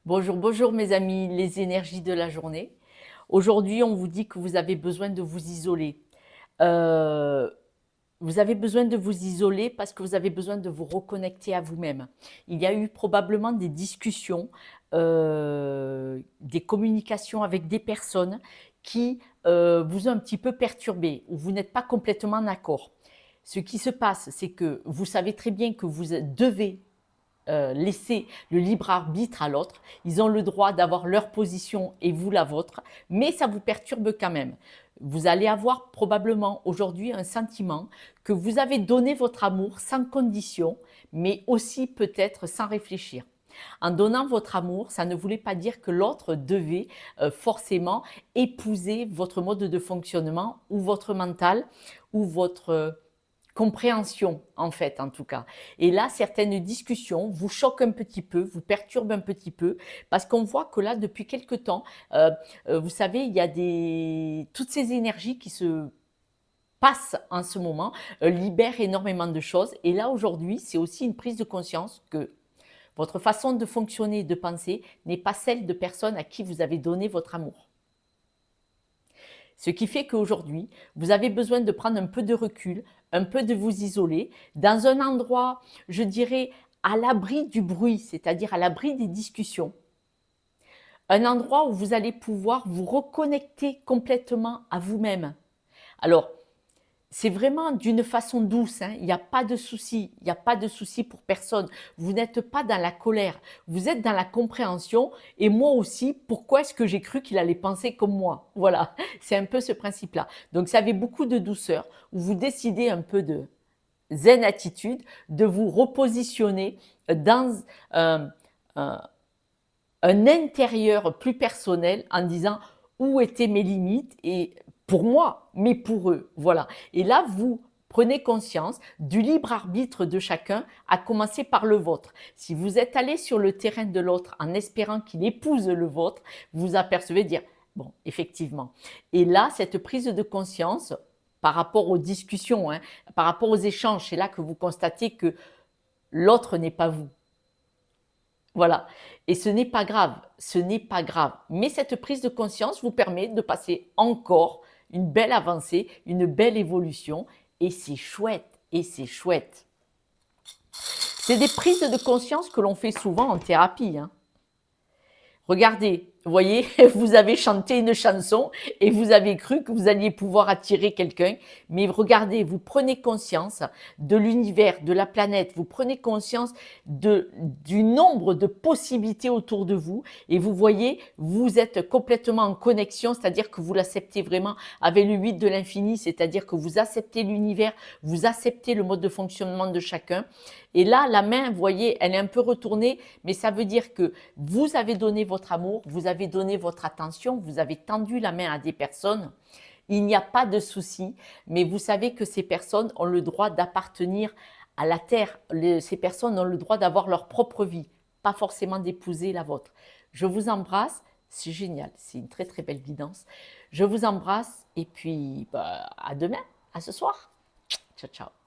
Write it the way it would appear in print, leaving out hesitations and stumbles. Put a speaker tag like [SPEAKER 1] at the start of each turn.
[SPEAKER 1] Bonjour, bonjour mes amis, les énergies de la journée. Aujourd'hui, on vous dit que vous avez besoin de vous isoler. Euh, Vous avez besoin de vous isoler parce que vous avez besoin de vous reconnecter à vous-même. Il y a eu probablement des discussions, des communications avec des personnes qui vous ont un petit peu perturbé ou vous n'êtes pas complètement d'accord. Ce qui se passe, c'est que vous savez très bien que vous devez laisser le libre arbitre à l'autre. Ils ont le droit d'avoir leur position et vous la vôtre, mais ça vous perturbe quand même. Vous allez avoir probablement aujourd'hui un sentiment que vous avez donné votre amour sans condition, mais aussi peut-être sans réfléchir. En donnant votre amour, ça ne voulait pas dire que l'autre devait forcément épouser votre mode de fonctionnement ou votre mental ou votre compréhension, en fait, en tout cas. Et là, certaines discussions vous choquent un petit peu, vous perturbent un petit peu, parce qu'on voit que là, depuis quelque temps, vous savez, il y a toutes ces énergies qui se passent en ce moment, libèrent énormément de choses. Et là, aujourd'hui, c'est aussi une prise de conscience que votre façon de fonctionner et de penser n'est pas celle de personnes à qui vous avez donné votre amour. Ce qui fait qu'aujourd'hui, vous avez besoin de prendre un peu de recul, un peu de vous isoler dans un endroit, je dirais, à l'abri du bruit, c'est-à-dire à l'abri des discussions. Un endroit où vous allez pouvoir vous reconnecter complètement à vous-même. Alors, c'est vraiment d'une façon douce, hein. Il n'y a pas de souci, il n'y a pas de souci pour personne. Vous n'êtes pas dans la colère, vous êtes dans la compréhension. Et moi aussi, pourquoi est-ce que j'ai cru qu'il allait penser comme moi? Voilà, c'est un peu ce principe-là. Donc, ça avait beaucoup de douceur, où vous décidez un peu de zen attitude, de vous repositionner dans un, un- un intérieur plus personnel en disant où étaient mes limites et pour moi, mais pour eux. Voilà. Et là, vous prenez conscience du libre arbitre de chacun, à commencer par le vôtre. Si vous êtes allé sur le terrain de l'autre en espérant qu'il épouse le vôtre, vous apercevez dire, bon, effectivement. Et là, cette prise de conscience par rapport aux discussions, hein, par rapport aux échanges, c'est là que vous constatez que l'autre n'est pas vous. Voilà. Et ce n'est pas grave, ce n'est pas grave. Mais cette prise de conscience vous permet de passer encore une belle avancée, une belle évolution. Et c'est chouette, et c'est chouette. C'est des prises de conscience que l'on fait souvent en thérapie, hein. Regardez, vous voyez, vous avez chanté une chanson et vous avez cru que vous alliez pouvoir attirer quelqu'un. Mais regardez, vous prenez conscience de l'univers, de la planète, vous prenez conscience du nombre de possibilités autour de vous et vous voyez, vous êtes complètement en connexion, c'est-à-dire que vous l'acceptez vraiment avec le 8 de l'infini, c'est-à-dire que vous acceptez l'univers, vous acceptez le mode de fonctionnement de chacun. Et là, la main, vous voyez, elle est un peu retournée, mais ça veut dire que vous avez donné votre amour, vous avez donné votre attention, vous avez tendu la main à des personnes. Il n'y a pas de souci, mais vous savez que ces personnes ont le droit d'appartenir à la terre. Ces personnes ont le droit d'avoir leur propre vie, pas forcément d'épouser la vôtre. Je vous embrasse, c'est génial, c'est une très très belle guidance. Je vous embrasse et puis à demain, à ce soir. Ciao, ciao.